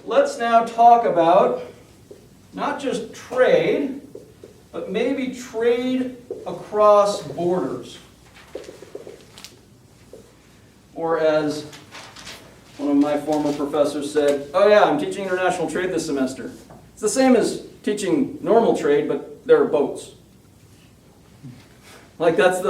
let's now talk about not just trade, but maybe trade across borders. Or as one of my former professors said, oh yeah, I'm teaching international trade this semester. It's the same as teaching normal trade, but there are boats. Like that's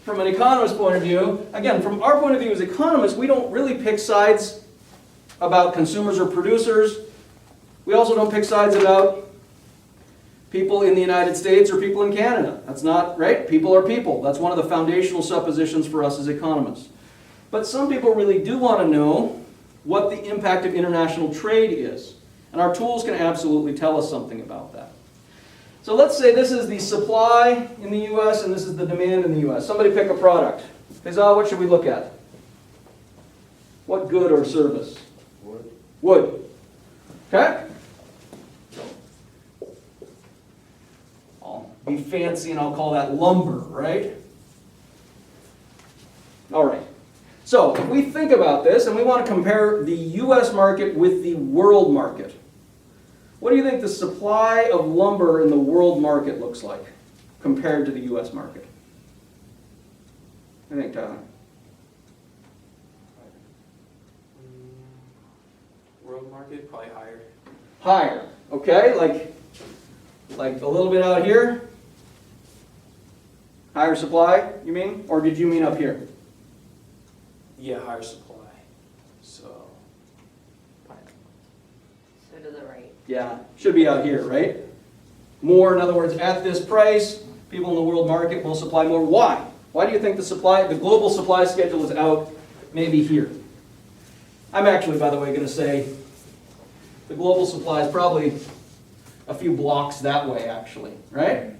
from an economist's point of view, again, from our point of view as economists, we don't really pick sides about consumers or producers. We also don't pick sides about people in the United States or people in Canada. That's not, right? People are people. That's one of the foundational suppositions for us as economists. But some people really do want to know what the impact of international trade is. And our tools can absolutely tell us something about that. So let's say this is the supply in the U.S. and this is the demand in the U.S. Somebody pick a product. Faisal, what should we look at? What good or service? Wood. Wood. Okay? I'll be fancy and I'll call that lumber, right? All right. So if we think about this and we want to compare the U.S. market with the world market, what do you think the supply of lumber in the world market looks like compared to the U.S. market? I think, Tyler. World market, probably higher. Higher, okay? Like a little bit out here? Higher supply, you mean? Or did you mean up here? Yeah, higher supply. So to the right. Yeah, should be out here, right? More, in other words, at this price, people in the world market will supply more. Why? Why do you think the global supply schedule is out maybe here? I'm actually, by the way, going to say the global supply is probably a few blocks that way, actually, right?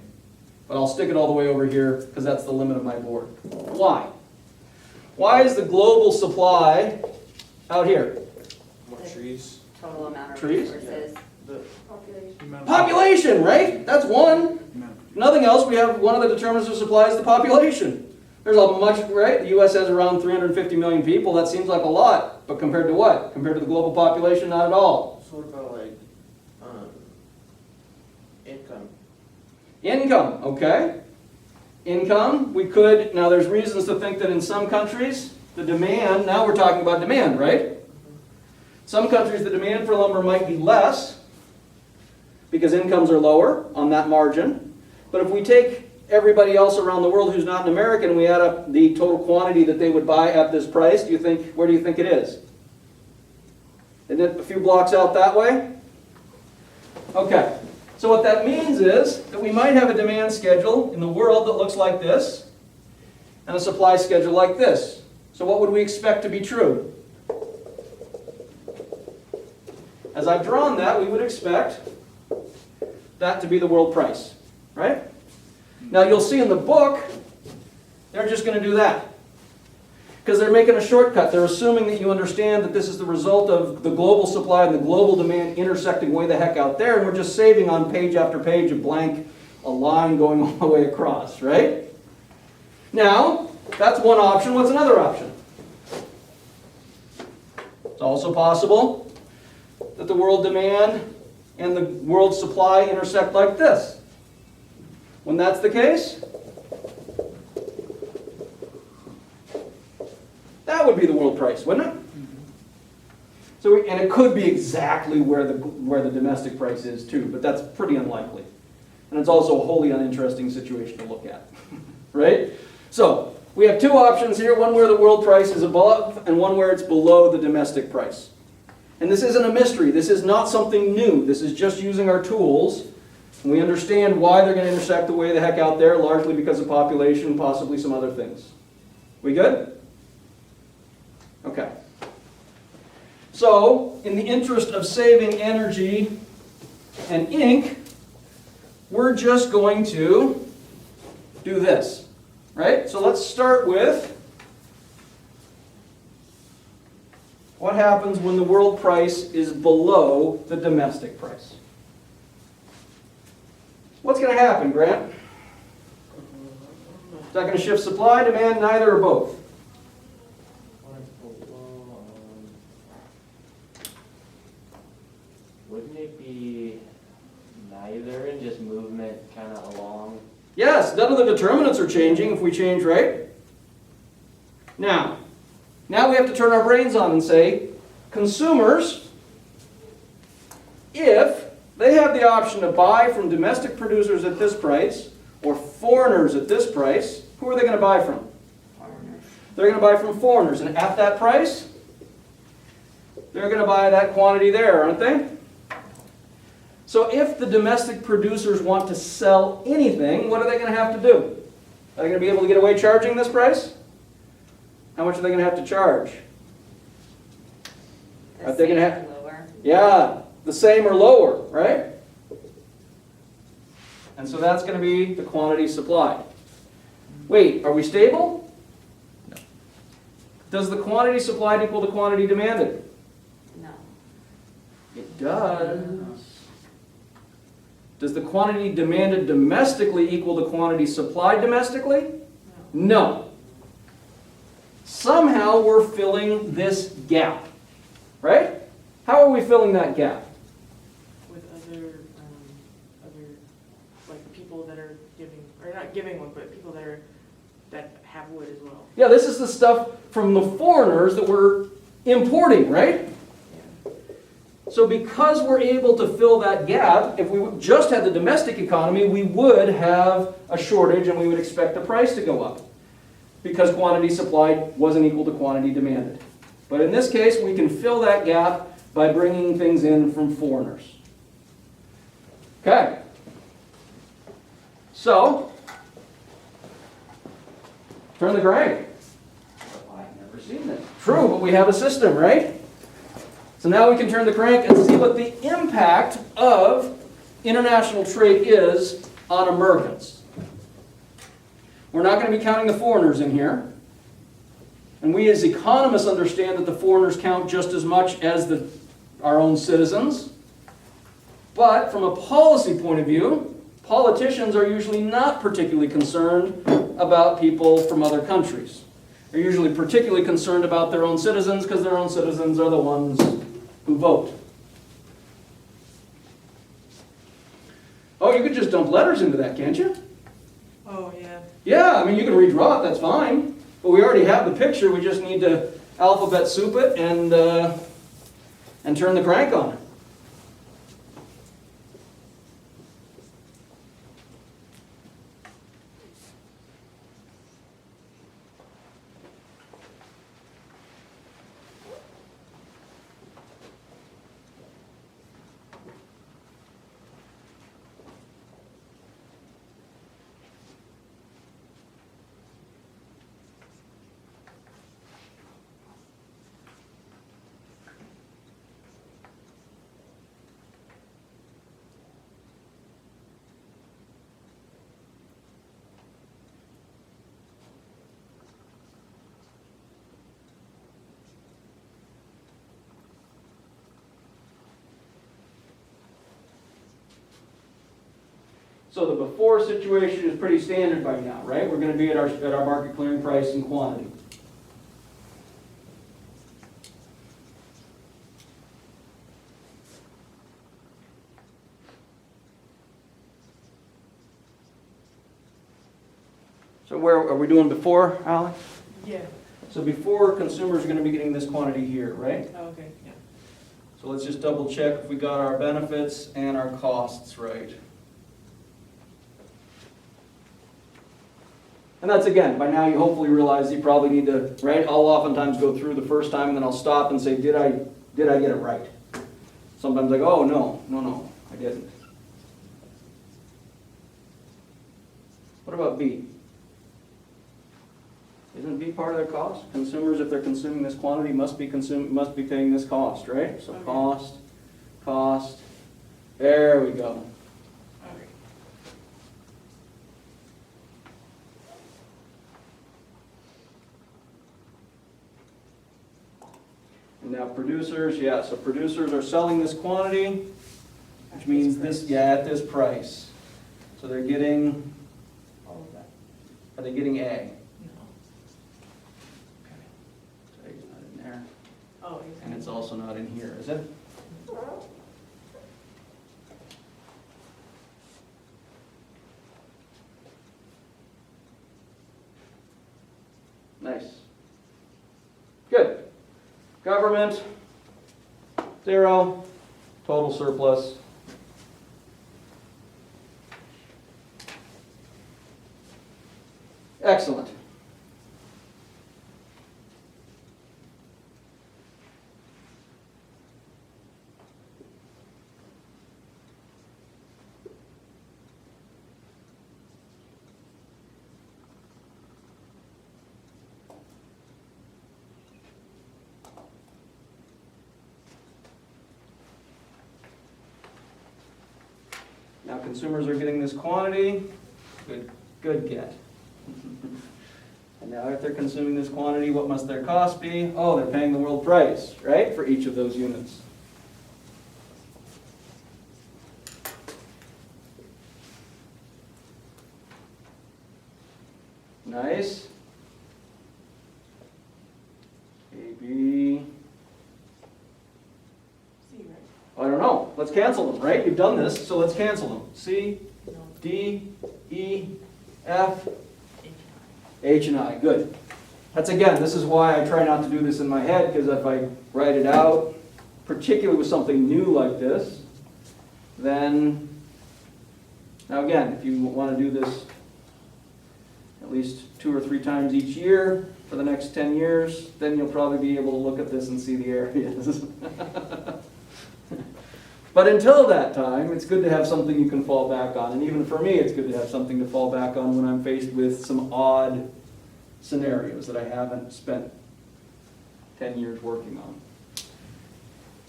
But I'll stick it all the way over here because that's the limit of my board. Why? Why is the global supply out here? more trees. Total amount of Trees? resources. The Population, right? That's one. Nothing else. We have one of the determinants of supply is the population. There's a much, right? The U.S. has around 350 million people. That seems like a lot. But compared to what? Compared to the global population, not at all. Sort of like income. Income, okay. Income, we could, now there's reasons to think that in some countries, the demand, now we're talking about demand, right? Some countries, the demand for lumber might be less because incomes are lower on that margin. But if we take everybody else around the world who's not an American and we add up the total quantity that they would buy at this price, where do you think it is? Isn't it a few blocks out that way? Okay. So what that means is that we might have a demand schedule in the world that looks like this and a supply schedule like this. So what would we expect to be true? As I've drawn that, we would expect that to be the world price, right? Now you'll see in the book, they're just going to do that. Because they're making a shortcut. They're assuming that you understand that this is the result of the global supply and the global demand intersecting way the heck out there, and we're just saving on page after page of blank, a line going all the way across, right? Now, that's one option. What's another option? It's also possible that the world demand and the world supply intersect like this. When that's the case, that would be the world price, wouldn't it? So, and it could be exactly where the domestic price is too, but that's pretty unlikely. And it's also a wholly uninteresting situation to look at, right? So, we have two options here, one where the world price is above and one where it's below the domestic price. And this isn't a mystery. This is not something new. This is just using our tools. And we understand why they're going to intersect the way the heck out there, largely because of population, possibly some other things. We good? Okay. So, in the interest of saving energy and ink, we're just going to do this, right? So let's start with what happens when the world price is below the domestic price. What's going to happen, Grant? Is that going to shift supply, demand, neither, or both? wouldn't it be neither and just movement kind of along? Yes, none of the determinants are changing if we change, right? Now we have to turn our brains on and say, consumers, if they have the option to buy from domestic producers at this price or foreigners at this price, who are they going to buy from? Foreigners. They're going to buy from foreigners, and at that price, they're going to buy that quantity there, aren't they? So if the domestic producers want to sell anything, what are they going to have to do? Are they going to be able to get away charging this price? How much are they going to have to charge? The Are they gonna same have- or lower. Yeah, the same or lower, right? And so that's going to be the quantity supplied. Wait, are we stable? No. Does the quantity supplied equal the quantity demanded? No. It does. Does the quantity demanded domestically equal the quantity supplied domestically? No. Somehow we're filling this gap, right? How are we filling that gap? With other, like people that are giving, or not giving one, but people that have wood as well. Yeah, this is the stuff from the foreigners that we're importing, right? Yeah. So because we're able to fill that gap, if we just had the domestic economy, we would have a shortage and we would expect the price to go up because quantity supplied wasn't equal to quantity demanded. But in this case, we can fill that gap by bringing things in from foreigners. Okay. So, turn the crank. I've never seen this. True, but we have a system, right? So now we can turn the crank and see what the impact of international trade is on Americans. We're not going to be counting the foreigners in here. And we as economists understand that the foreigners count just as much as our own citizens. But from a policy point of view, politicians are usually not particularly concerned about people from other countries. They're usually particularly concerned about their own citizens because their own citizens are the ones who vote. Oh, you could just dump letters into that, can't you? Oh, yeah. Yeah, I mean, you can redraw it, that's fine. But we already have the picture, we just need to alphabet soup it and turn the crank on it. So the before situation is pretty standard by now, right? We're going to be at our market clearing price and quantity. So where are we doing before, Alex? Yeah. So before, consumers are going to be getting this quantity here, right? Oh, okay, yeah. So let's just double check if we got our benefits and our costs right. And that's, again, by now you hopefully realize you probably need to, right? I'll oftentimes go through the first time and then I'll stop and say, did I get it right? Sometimes I go, oh, no, I didn't. What about B? Isn't B part of their cost? Consumers, if they're consuming this quantity, must be paying this cost, right? So Okay. cost, there we go. Okay. And now producers, yeah, so producers are selling this quantity, which means this, yeah, at this price. So they're getting, All of that. are they getting A? No. So A's not in there, Oh, and it's also not in here, is it? Nice. Good. Government, 0. Total surplus. Excellent. Now consumers are getting this quantity. Good get. And now if they're consuming this quantity, what must their cost be? Oh, they're paying the world price, right, for each of those units. Nice. AB. C, right? I don't know. Let's cancel them, right? You've done this, so let's cancel them. C, No, D, E, F, H. H, and I. Good. That's again, this is why I try not to do this in my head, because if I write it out, particularly with something new like this, then, now again, if you want to do this at least 2 or 3 times each year for the next 10 years, then you'll probably be able to look at this and see the areas. But until that time, it's good to have something you can fall back on. And even for me, it's good to have something to fall back on when I'm faced with some odd scenarios that I haven't spent 10 years working on.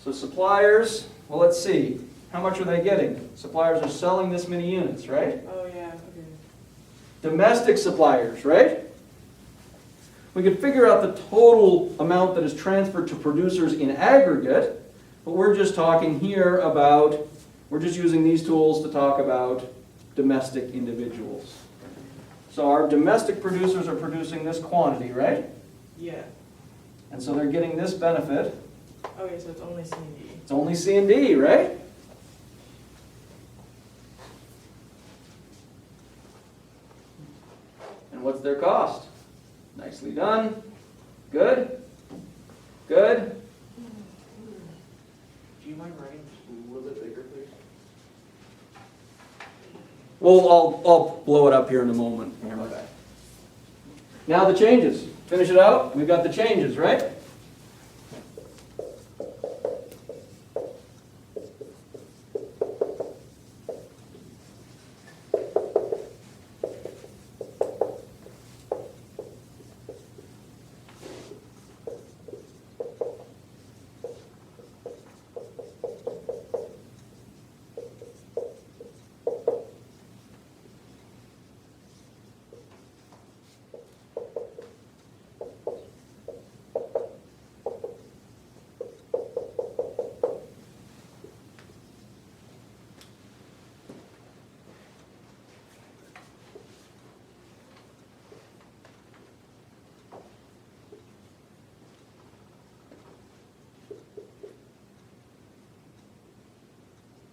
So suppliers, well, let's see. How much are they getting? Suppliers are selling this many units, right? Oh, yeah, okay. Domestic suppliers, right? We could figure out the total amount that is transferred to producers in aggregate, but we're just talking here about, we're just using these tools to talk about domestic individuals. So our domestic producers are producing this quantity, right? Yeah. And so they're getting this benefit. Okay, so it's only C and D. It's only C and D, right? And what's their cost? Nicely done. Good. Good. Do you mind writing just a little bit bigger, please? Well, I'll blow it up here in a moment. Okay. Now the changes. Finish it out. We've got the changes, right?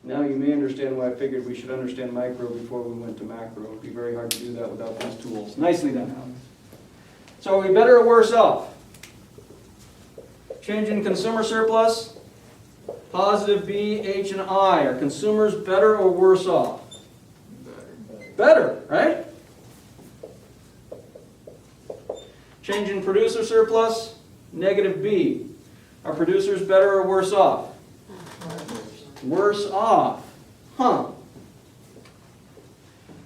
Now you may understand why I figured we should understand micro before we went to macro. It would be very hard to do that without these tools. Nicely done, Alex. So are we better or worse off? Change in consumer surplus, positive B, H, and I. Are consumers better or worse off? Better, right? Change in producer surplus, negative B. Are producers better or worse off? Worse off. Huh.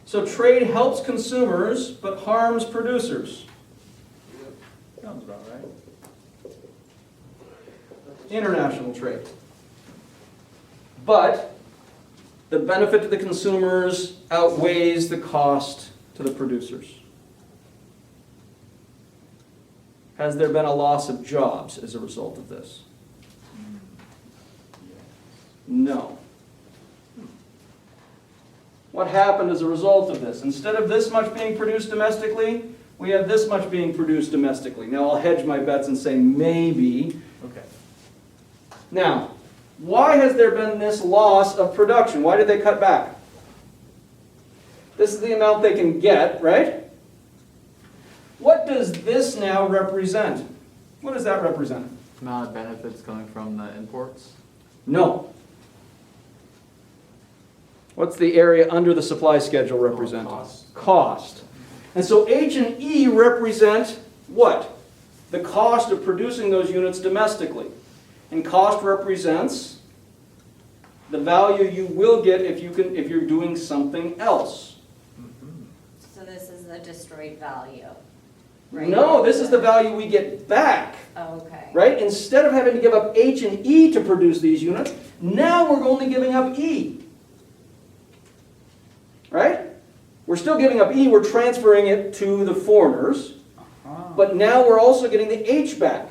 So trade helps consumers but harms producers. Sounds about right. International trade. But the benefit to the consumers outweighs the cost to the producers. Has there been a loss of jobs as a result of this? No. What happened as a result of this? Instead of this much being produced domestically, we have this much being produced domestically. Now I'll hedge my bets and say maybe. Okay. Now, why has there been this loss of production? Why did they cut back? This is the amount they can get, right? What does this now represent? What does that represent? Amount of benefits coming from the imports? No. What's the area under the supply schedule represent? Cost. Cost. And so H and E represent what? The cost of producing those units domestically. And cost represents the value you will get if you're doing something else. So this is the destroyed value, right? No, this is the value we get back. Oh, okay. Right? Instead of having to give up H and E to produce these units, now we're only giving up E. Right? We're still giving up E, we're transferring it to the foreigners, but now we're also getting the H back.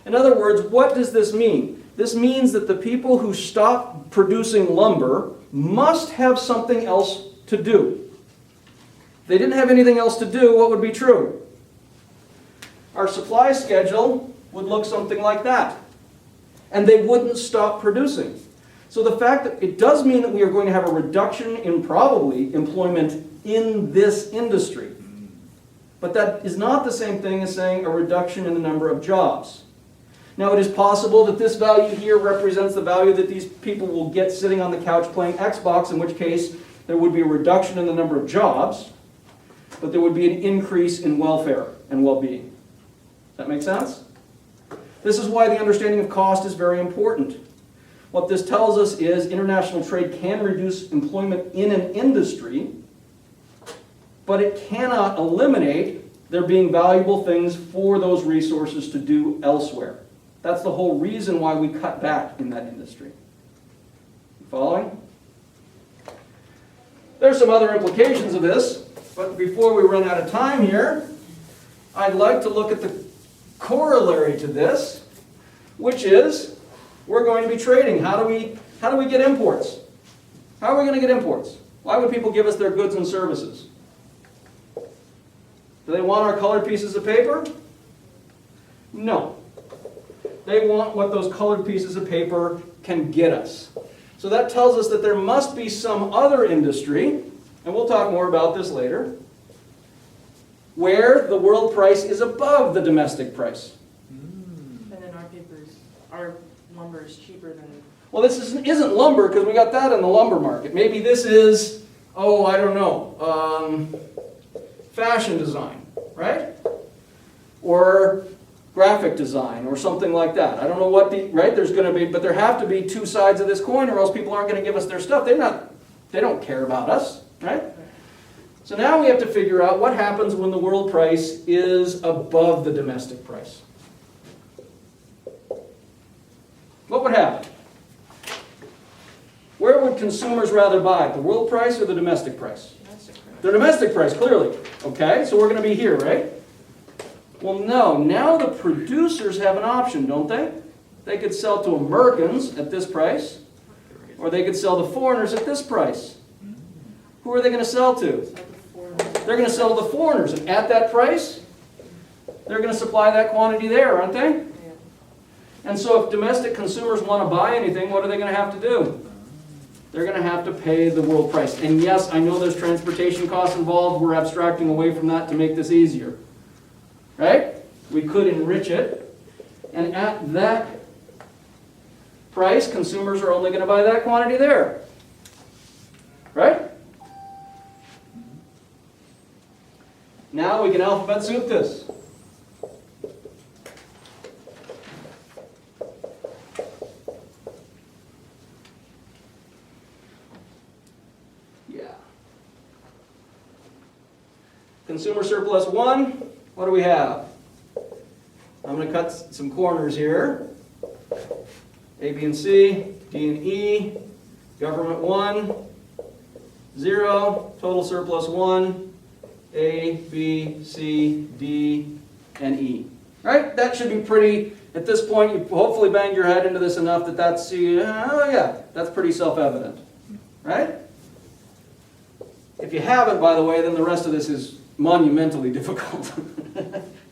In other words, what does this mean? This means that the people who stop producing lumber must have something else to do. If they didn't have anything else to do, what would be true? Our supply schedule would look something like that. And they wouldn't stop producing. So the fact that it does mean that we are going to have a reduction in probably employment in this industry. But that is not the same thing as saying a reduction in the number of jobs. Now it is possible that this value here represents the value that these people will get sitting on the couch playing Xbox, in which case there would be a reduction in the number of jobs, but there would be an increase in welfare and well-being. Does that make sense? This is why the understanding of cost is very important. What this tells us is international trade can reduce employment in an industry, but it cannot eliminate there being valuable things for those resources to do elsewhere. That's the whole reason why we cut back in that industry. You following? There's some other implications of this, but before we run out of time here, I'd like to look at the corollary to this, which is we're going to be trading. How do we get imports? How are we going to get imports? Why would people give us their goods and services? Do they want our colored pieces of paper? No. They want what those colored pieces of paper can get us. So that tells us that there must be some other industry, and we'll talk more about this later, where the world price is above the domestic price. And then our lumber is cheaper than. Well, this isn't lumber, because we got that in the lumber market. Maybe this is, I don't know, fashion design, right? Or graphic design, or something like that. I don't know what there's going to be, but there have to be two sides of this coin, or else people aren't going to give us their stuff. They don't care about us, right? So now we have to figure out what happens when the world price is above the domestic price. What would happen? Where would consumers rather buy, the world price or the domestic price? The domestic price, clearly. Okay, so we're going to be here, right? Well, no. Now the producers have an option, don't they? They could sell to Americans at this price, or they could sell to foreigners at this price. Who are they going to sell to? They're going to sell to the foreigners, and at that price, they're going to supply that quantity there, aren't they? And so if domestic consumers want to buy anything, what are they going to have to do? They're going to have to pay the world price. And yes, I know there's transportation costs involved. We're abstracting away from that to make this easier. Right? We could enrich it. And at that price, consumers are only going to buy that quantity there. Right? Now we can alphabet soup this. Yeah. Consumer surplus 1, what do we have? I'm going to cut some corners here. A, B, and C, D, and E, government 1, 0, total surplus 1, A, B, C, D, and E. Right? That should be pretty, at this point, you hopefully banged your head into this enough that that's, that's pretty self-evident. Right? If you haven't, by the way, then the rest of this is monumentally difficult.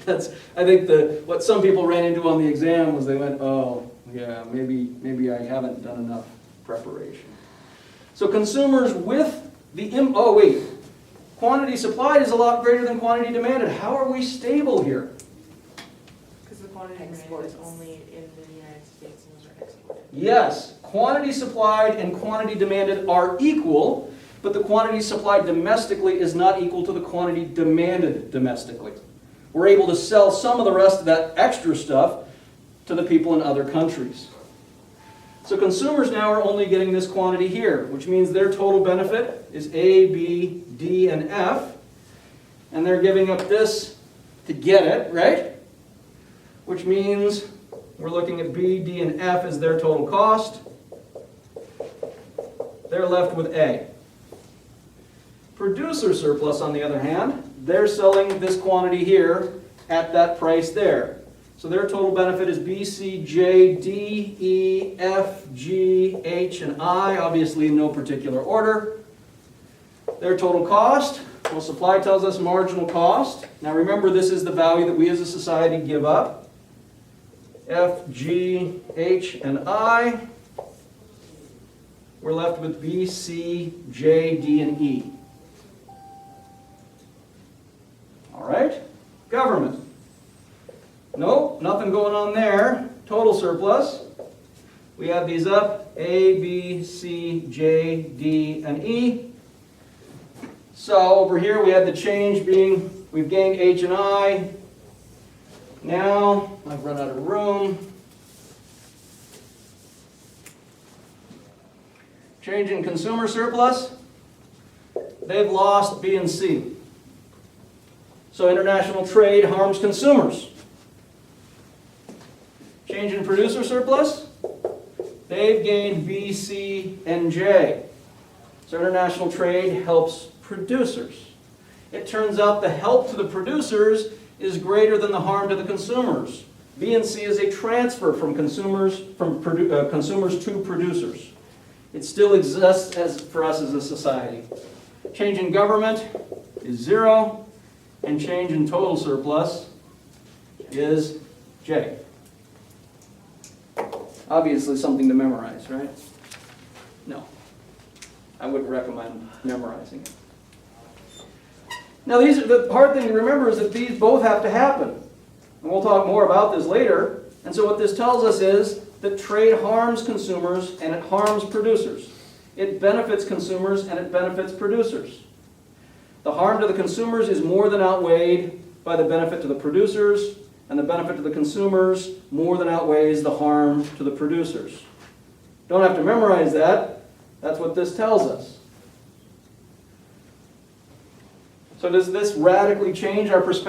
I think what some people ran into on the exam was they went, oh, yeah, maybe I haven't done enough preparation. So consumers with the, quantity supplied is a lot greater than quantity demanded. How are we stable here? Because the quantity demanded is Exports. only in the United States and those are exported. Yes, quantity supplied and quantity demanded are equal, but the quantity supplied domestically is not equal to the quantity demanded domestically. We're able to sell some of the rest of that extra stuff to the people in other countries. So consumers now are only getting this quantity here, which means their total benefit is A, B, D, and F. And they're giving up this to get it, right? Which means we're looking at B, D, and F as their total cost. They're left with A. Producer surplus, on the other hand, they're selling this quantity here at that price there. So their total benefit is B, C, J, D, E, F, G, H, and I, obviously in no particular order. Their total cost, well, supply tells us marginal cost. Now remember, this is the value that we as a society give up. F, G, H, and I. We're left with B, C, J, D, and E. All right? Government. Nope, nothing going on there. Total surplus. We add these up. A, B, C, J, D, and E. So over here we had the change being, we've gained H and I. Now, I've run out of room. Change in consumer surplus. They've lost B and C. So international trade harms consumers. Change in producer surplus. They've gained B, C, and J. So international trade helps producers. It turns out the help to the producers is greater than the harm to the consumers. B and C is a transfer from consumers to producers. It still exists for us as a society. Change in government is 0, and change in total surplus is J. Obviously something to memorize, right? No. I wouldn't recommend memorizing it. Now the hard thing to remember is that these both have to happen. And we'll talk more about this later. And so what this tells us is that trade harms consumers and it harms producers. It benefits consumers and it benefits producers. The harm to the consumers is more than outweighed by the benefit to the producers, and the benefit to the consumers more than outweighs the harm to the producers. Don't have to memorize that. That's what this tells us. So does this radically change our perspective